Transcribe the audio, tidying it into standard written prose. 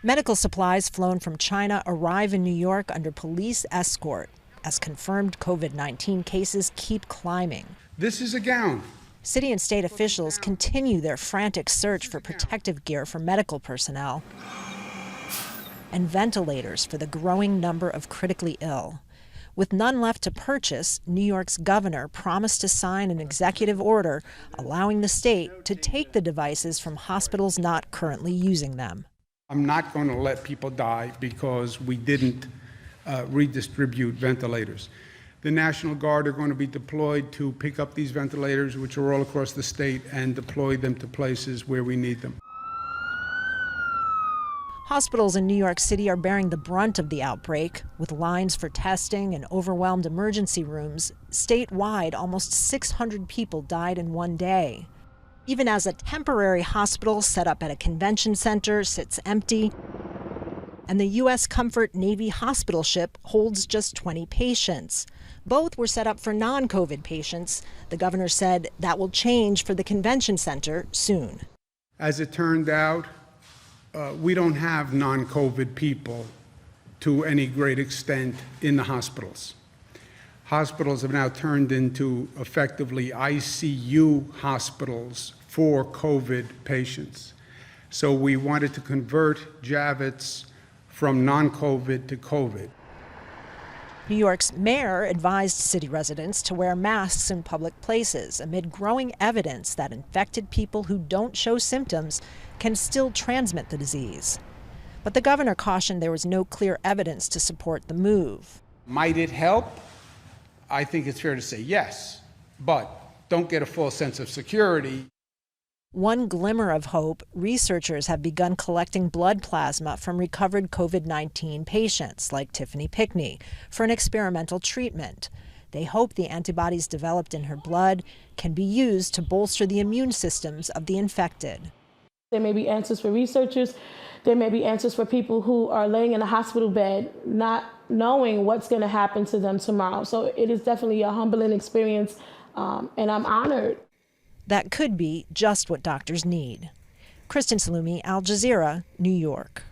Medical supplies flown from China arrive in New York under police escort as confirmed COVID-19 cases keep climbing. This is a gown. City and state officials continue their frantic search for protective gear for medical personnel and ventilators for the growing number of critically ill. With none left to purchase, New York's governor promised to sign an executive order allowing the state to take the devices from hospitals not currently using them. I'm not going to let people die because we didn't redistribute ventilators. The National Guard are going to be deployed to pick up these ventilators, which are all across the state, and deploy them to places where we need them. Hospitals in New York City are bearing the brunt of the outbreak, with lines for testing and overwhelmed emergency rooms. Statewide, almost 600 people died in one day. Even as a temporary hospital set up at a convention center sits empty, and the U.S. Comfort Navy hospital ship holds just 20 patients. Both were set up for non-COVID patients. The governor said that will change for the convention center soon. As it turned out, we don't have non-COVID people to any great extent in the hospitals. Hospitals have now turned into effectively ICU hospitals for COVID patients. So we wanted to convert Javits from non-COVID to COVID. New York's mayor advised city residents to wear masks in public places amid growing evidence that infected people who don't show symptoms can still transmit the disease. But the governor cautioned there was no clear evidence to support the move. Might it help? I think it's fair to say yes, but don't get a false sense of security. One glimmer of hope, researchers have begun collecting blood plasma from recovered COVID-19 patients, like Tiffany Pickney, for an experimental treatment. They hope the antibodies developed in her blood can be used to bolster the immune systems of the infected. There may be answers for researchers. There may be answers for people who are laying in a hospital bed, not knowing what's going to happen to them tomorrow. So it is definitely a humbling experience, and I'm honored. That could be just what doctors need. Kristen, Saloomey, Al Jazeera, New York.